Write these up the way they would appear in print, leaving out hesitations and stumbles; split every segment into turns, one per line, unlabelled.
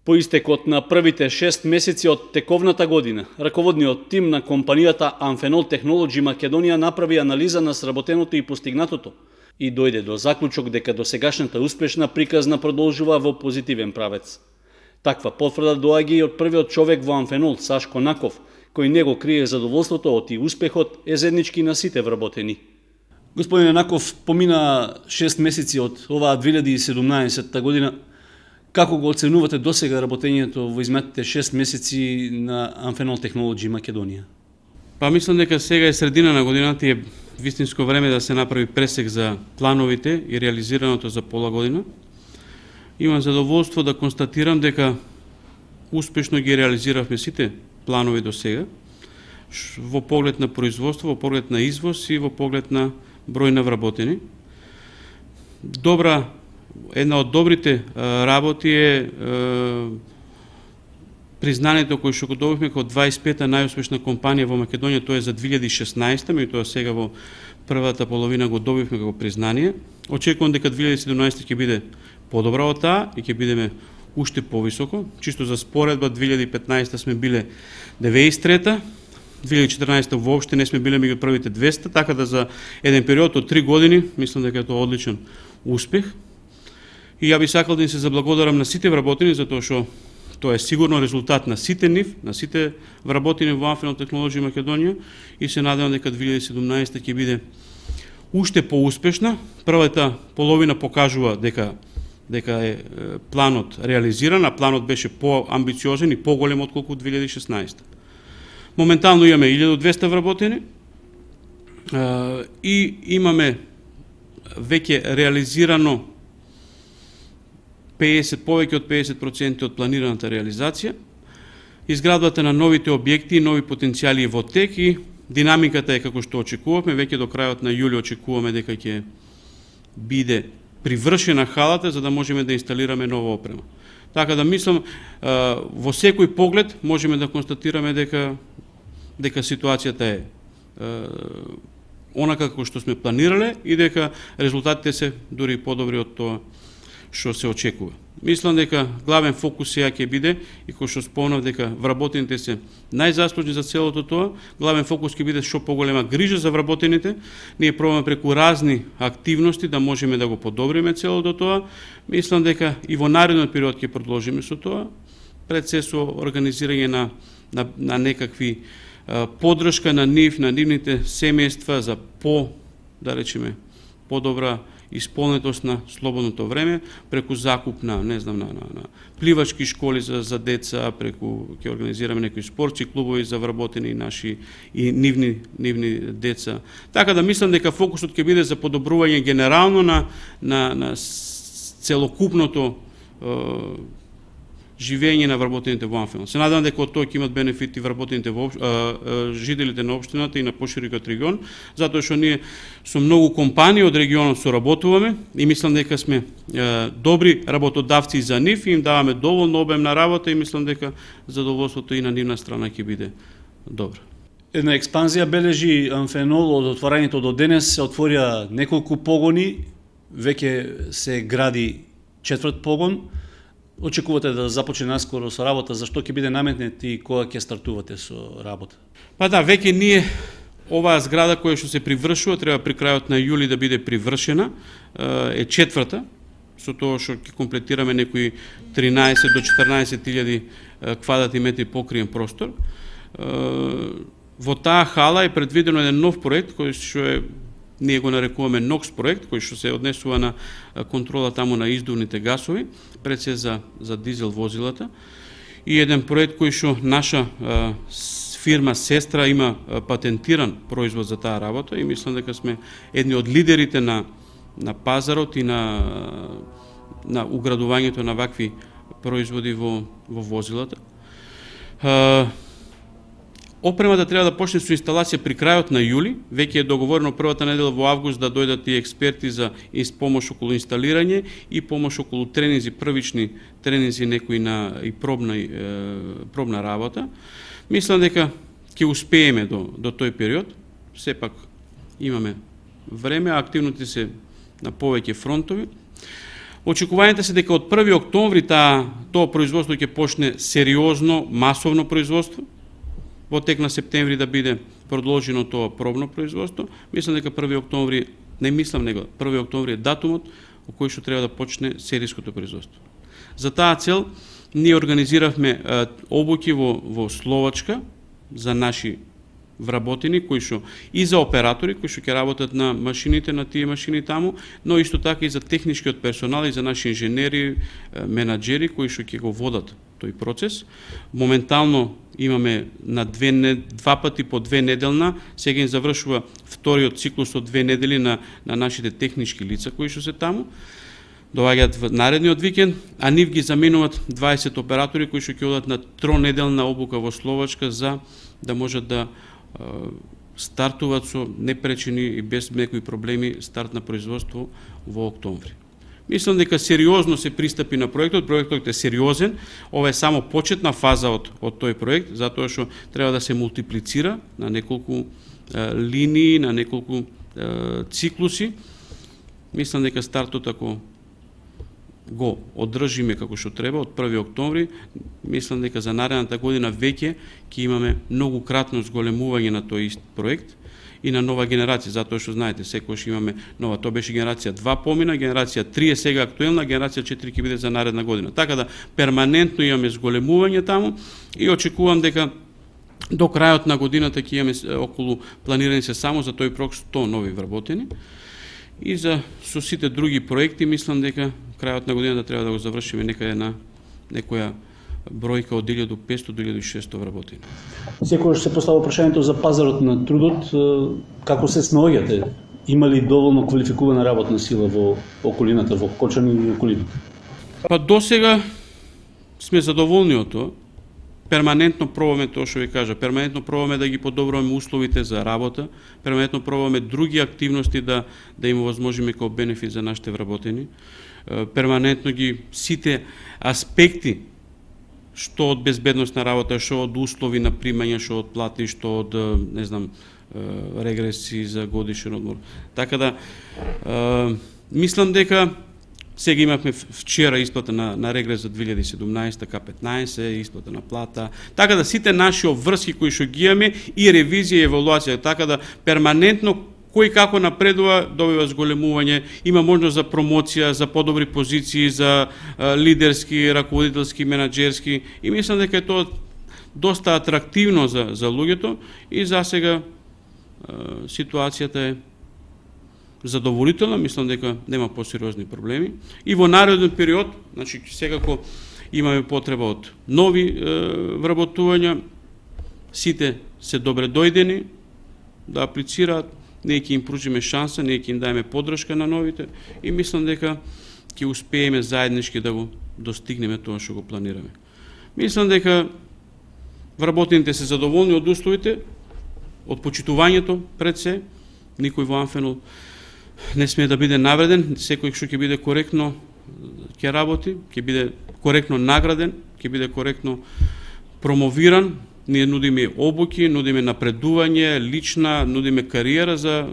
По истекот на првите 6 месеци од тековната година, раководниот тим на компанијата Amphenol Technology Македонија направи анализа на сработеното и постигнатото и дојде до заклучок дека досегашната успешна приказна продолжува во позитивен правец. Таква потврда доаѓа и од првиот човек во Amphenol, Сашко Наков, кој него крие задоволството од и успехот е заеднички на сите вработени. Господине Наков, помина 6 месеци од оваа 2017 година. Како го оценувате досега работењето во изминатите 6 месеци на Amphenol Technology Македонија?
Па мислам дека сега е средина на годината и е вистинско време да се направи пресек за плановите и реализираното за пола година. Имам задоволство да констатирам дека успешно ги реализиравме сите планови до сега во поглед на производство, во поглед на извоз и во поглед на број на вработени. Една од добрите работи е признанието кој што го добивме како 25-та најуспешна компанија во Македонија, тоа е за 2016, меѓутоа сега во првата половина го добивме како признание. Очекувам дека 2017 ќе биде подобра од таа и ќе бидеме уште повисоко. Чисто за споредба, 2015 сме биле 93-та, 2014 воопште не сме биле меѓу првите 200, така да за еден период од 3 години мислам дека е тоа одличен успех. И ја би сакал да им се заблагодарам на сите вработени, затоа што тоа е сигурно резултат на сите нив, на сите вработени во Amphenol Technology Македонија и се надевам дека 2017 ќе биде уште поуспешна. Првата половина покажува дека е планот реализиран, а планот беше поамбициозен и поголем отколку 2016. Моментално имаме 1200 вработени и имаме веќе реализирано повеќе од 50% од планираната реализација. Изградбата на новите објекти и нови потенцијали е во тек и динамиката е како што очекувавме. Веќе до крајот на јули очекуваме дека ќе биде привршена халата за да можеме да инсталираме нова опрема. Така да мислам, во секој поглед можеме да констатираме дека ситуацијата е онака како што сме планирале и дека резултатите се дури подобри од тоа што се очекува. Мислам дека главен фокус сега ќе биде, и кој што спомнав дека вработените се најзаслужни за целото тоа, главен фокус ќе биде што поголема грижа за вработените. Ние пробаме преку разни активности да можеме да го подобриме целото тоа. Мислам дека и во наредниот период ќе продолжиме со тоа, пред се со организирање на некакви поддршка на нивните семејства за да речеме, подобра исполнетост на слободното време, преку закуп на пливачки школи за деца, преку ќе организираме некои спортски клубови за вработени наши и нивни деца. Така да мислам дека фокусот ќе биде за подобрување генерално на целокупното живење на вработените во Amphenol. Се надевам дека од тоа ќе имат бенефити вработените жителите на општината и на поширокиот регион, затоа што ние со многу компании од регионот соработуваме и мислам дека сме добри работодавци за нив и им даваме доволно обем на работа и мислам дека задоволството и на нивна страна ќе биде добро.
Една експанзија бележи Amphenol од отворањето до денес. Се отворија неколку погони, веќе се гради 4-ти погон. Очекувате да започне наскоро со работа, зашто ќе биде наметнет и кога ќе стартувате со работа?
Па да, веќе ние оваа зграда која што се привршува, треба при крајот на јули да биде привршена, е 4-та, со тоа што ќе комплетираме некои 13 до 14.000 квадратни метри покриен простор. Во таа хала е предвидено еден нов проект кој што ние го нарекуваме NOx проект, кој што се однесува на контрола таму на издувните гасови, пред се за дизел возилата. И еден проект кој што наша фирма сестра има патентиран производ за таа работа и мислам дека сме едни од лидерите на пазарот и на уградувањето на вакви производи во возилата. Опремата треба да почне со инсталација при крајот на јули, веќе е договорено првата недела во август да дојдат и експерти за помош околу инсталирање и помош околу тренинзи, првични тренинзи некои и пробна работа. Мислам дека ќе успееме до тој период, сепак имаме време, активности се на повеќе фронтови. Очекувањата се дека од 1 октомври тоа производство ќе почне сериозно, масовно производство. Во тек на септември да биде продолжено тоа пробно производство. Мислам дека 1 октомври, не мислам него, 1 октомври е датумот во кој што треба да почне сериското производство. За таа цел ние организиравме обуки во Словачка за наши вработени, кои што и за оператори кои што ќе работат на машините, на тие машини таму, но исто така и за техничкиот персонал и за наши инженери, менаџери кои што ќе го водат тој процес. Моментално имаме на два пати по 2 неделна, сега им завршува вториот циклус од 2 недели на нашите технички лица кои што се таму. Доаѓаат во наредниот викенд, а нив ги заменуваат 20 оператори кои што ќе одат на 3-неделна обука во Словачка за да можат да стартуваат со непречени и без некои проблеми старт на производство во октомври. Мислам дека сериозно се пристапи на проектот е сериозен, ова е само почетна фаза од тој проект, затоа што треба да се мултиплицира на неколку линии, на неколку циклуси. Мислам дека стартот ако го одржиме како што треба од 1 октомври, мислам дека за наредната година веќе ќе имаме многу кратно зголемување на тој ист проект и на нова генерација, затоа што знаете, секогаш имаме нова, тоа беше генерација 2 помина, генерација 3 е сега актуелна, генерација 4 ќе биде за наредна година. Така да перманентно имаме зголемување таму и очекувам дека до крајот на годината ќе имаме околу планирани се само за тој проект 100 нови вработени. И за со сите други проекти мислам дека крајот на годината треба да го завршиме некаде на некоја бројка од 1500 до 1600 вработени.
Секогаш се поставува прашањето за пазарот на трудот, како се снаоѓате? Има ли доволно квалификувана работна сила во околината, во Кочани и околината?
Па досега сме задоволни од тоа. Перманентно пробаме тоа што ви кажа, перманентно пробаме да ги подобруваме условите за работа, перманентно пробаме други активности да им овозможиме како бенефит за нашите вработени. Перманентно ги сите аспекти што од безбедностна работа, што од услови на примање, што од плати, што од регреси за годишен одмор. Така да мислам дека сега имавме вчера исплата на регрес за 2017, К15, исплата на плата. Така да сите наши обврски кои што ги имаме и ревизија и евалуација, така да перманентно кој како напредува, добива зголемување, има можност за промоција, за подобри позиции, за лидерски, раководителски, менаџерски и мислам дека е тоа доста атрактивно за луѓето и за сега ситуацијата е задоволителна, мислам дека нема посериозни проблеми. И во нареден период, значи секако имаме потреба од нови вработувања, сите се добре дојдени да аплицираат, ние ќе им пружиме шанса, ние ќе им даеме поддршка на новите и мислам дека ќе успееме заеднички да го достигнеме тоа што го планираме. Мислам дека вработените се задоволни од условите, од почитувањето пред се, никој во Амфенол не сме да биде навреден, секој што ќе биде коректно ќе работи, ќе биде коректно награден, ќе биде коректно промовиран. Ние нудиме обуки, нудиме напредување, лична, нудиме кариера за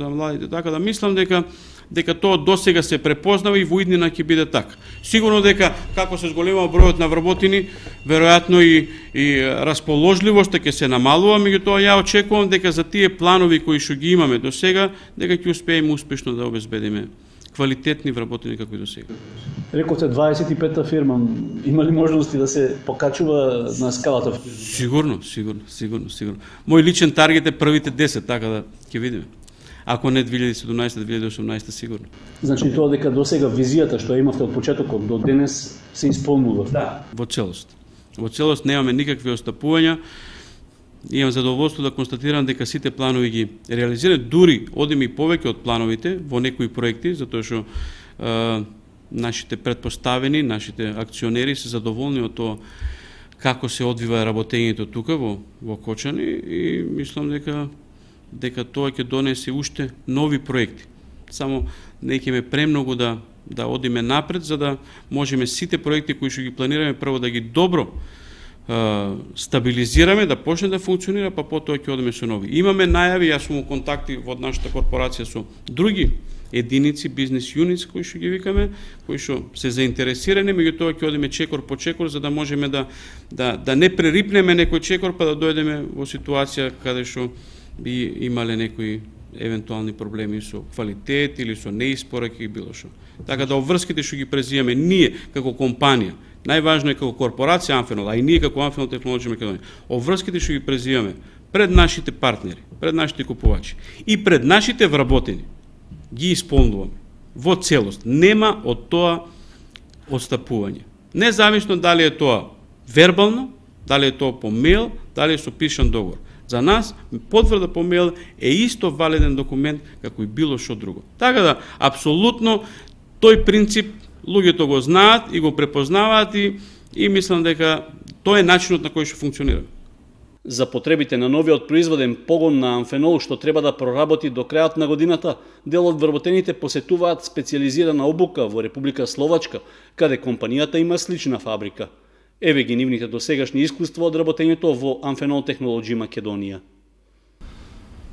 младите. Така да мислам дека тоа досега се препознава и во иднина ќе биде така. Сигурно дека како се зголемува бројот на вработени, веројатно и расположливоста ќе се намалува, меѓутоа ја очекувам дека за тие планови кои што ги имаме до сега, дека ќе успееме успешно да обезбедиме квалитетни вработени како и до сега.
Рековте 25-та фирма, има ли можности да се покачува на скалата?
Сигурно. Мој личен таргет е првите 10, така да ќе видиме. Ако не 2017-2018 сигурно.
Значи тоа дека до сега визијата што имавте од почетокот до денес се исполнува?
Да. Во целост. Во целост немаме никакви остапувања. Имам задоволство да констатирам дека сите планови ги реализираат, дури одиме и повеќе од плановите во некои проекти, затоа што нашите предпоставени, нашите акционери се задоволни од тоа како се одвива работењето тука во Кочани и мислам дека тоа ќе донесе уште нови проекти. Само не ќе ме премногу да одиме напред, за да можеме сите проекти кои што ги планираме прво да ги добро стабилизираме, да почне да функционира, па потоа ќе одиме со нови. Имаме најави, јас сум во контакти во нашата корпорација со други единици, бизнес юнитс, кои што ги викаме, кои што се заинтересирани, меѓутоа ќе одиме чекор по чекор за да можеме да не прерипнеме некој чекор па да дојдеме во ситуација каде што би имале некои евентуални проблеми со квалитет или со неиспораки и било што. Така да обврските што ги презимаме ние како компанија, најважно е како корпорација Амфенол, а и ние како Амфенол Технолоџи Македонија, обврските што ги презимаме пред нашите партнери, пред нашите купувачи и пред нашите вработени, ги исполнуваме во целост. Нема од тоа отстапување. Независно дали е тоа вербално, дали е тоа по мејл, дали е со пишан договор. За нас, потврда по мејл е исто валиден документ како и било што друго. Така да, апсолутно, тој принцип луѓето го знаат и го препознаваат и мислам дека тоа е начинот на кој што функционира.
За потребите на новиот производен погон на Амфенол што треба да проработи до крајот на годината, дел од вработените посетуваат специјализирана обука во Република Словачка, каде компанијата има слична фабрика. Еве ги нивните досегашни искуства од работењето во Амфенол Технолоџи Македонија.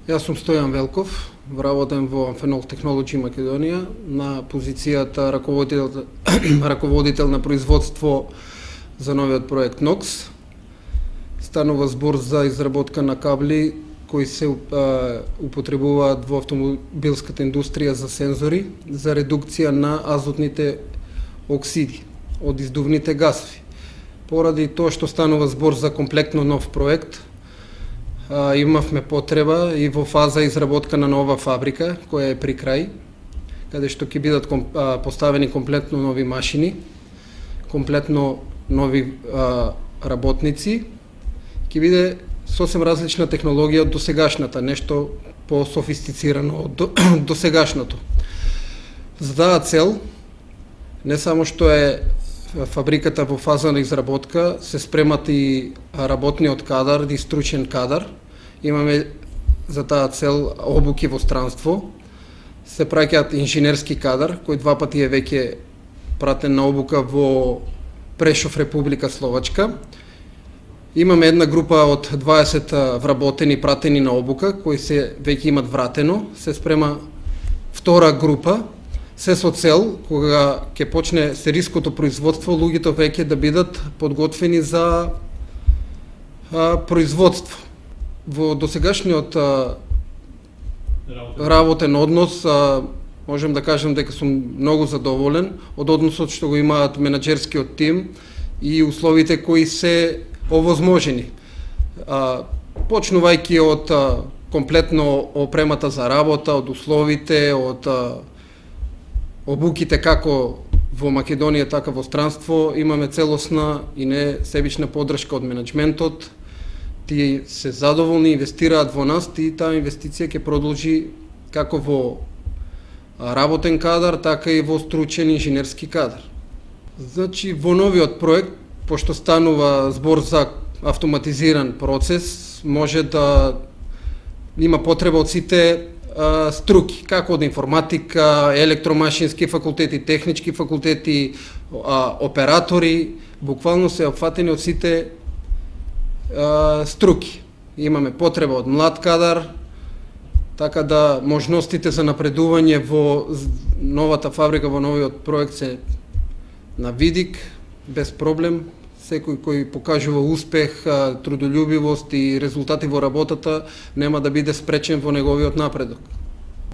Јас сум Стојан Велков, вработен во Амфенол Технолоџи Македонија на позицијата раководител на производство за новиот проект NOX. Станува збор за изработка на кабли кои се употребуваат во автомобилската индустрија за сензори, за редукција на азотните оксиди од издувните гасови. Поради тоа што станува збор за комплектно нов проект, имавме потреба и во фаза изработка на нова фабрика, која е при крај, каде што ќе бидат поставени комплетно нови машини, комплетно нови работници, ќе биде сосем различна технологија од досегашната, нешто по-софистицирано од досегашното. За таа цел, не само што е фабриката во фаза на изработка, се спремат и работниот кадар и стручен кадар. Имаме за таа цел обуки во странство. Се праќаат инженерски кадар, кој 2 пати е веќе пратен на обука во Прешов, Република Словачка. Имаме една група од 20 вработени пратени на обука, кои се веќе имат вратено. Се спрема втора група, се со цел, кога ќе почне сериското производство, луѓето веќе да бидат подготвени за производство. Во досегашниот работен однос, можем да кажем дека сум многу задоволен од односот што го имаат менаџерскиот тим и условите кои се овозможени. Почнувајќи од комплетно опремата за работа, од условите, од обуките како во Македонија, така во странство, имаме целосна и не себична поддршка од менеджментот. Тие се задоволни, инвестираат во нас и таа инвестиција ќе продолжи како во работен кадар, така и во стручен инженерски кадар. Значи, во новиот проект, пошто станува збор за автоматизиран процес, може да има потреба од сите струки, како од информатика, електромашински факултети, технички факултети, оператори, буквално се опфатени од сите струки. Имаме потреба од млад кадар, така да можностите за напредување во новата фабрика, во новиот проект се на видик, без проблем. Секој кој покажува успех, трудолюбивост и резултати во работата, нема да биде спречен во неговиот напредок.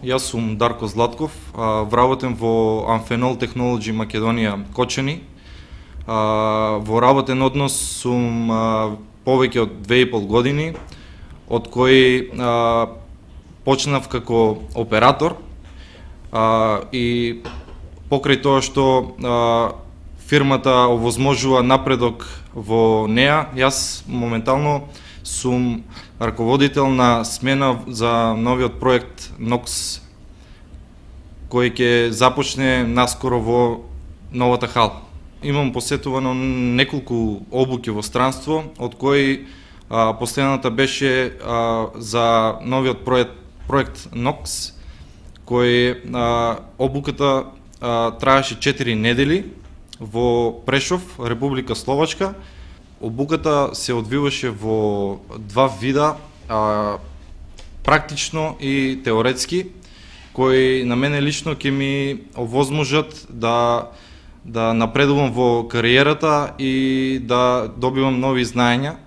Јас сум Дарко Златков, вработен во Амфенол Технолоџи Македонија Кочани. Во работен однос сум повеќе од 2,5 години, од кои почнав како оператор и покрај тоа што фирмата овозможува напредок во неа, јас моментално сум раководител на смена за новиот проект NOX, кој ќе започне наскоро во новата хал. Имам посетувано неколку обуки во странство, од кои последната беше за новиот проект NOX, кој обуката траеше 4 недели во Прешов, Република Словачка. Обуката се одвиваше во 2 вида, практично и теоретски, кои на мене лично ќе ми овозможат да напредувам во кариерата и да добивам нови знаења,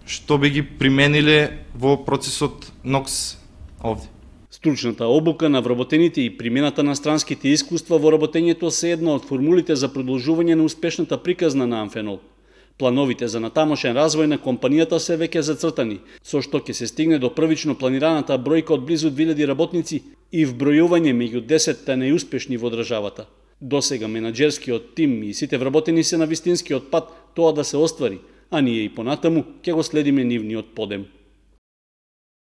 што би ги примениле во процесот НОКС овде.
Стручната обука на вработените и примената на странските искуства во работењето се една од формулите за продолжување на успешната приказна на Амфенол. Плановите за натамошен развој на компанијата се веќе зацртани, со што ќе се стигне до првично планираната бројка од близу 2000 работници и вбројување меѓу 10 најуспешни во државата. Досега менаџерскиот тим и сите вработени се на вистинскиот пат тоа да се оствари, а ние и понатаму ќе го следиме нивниот подем.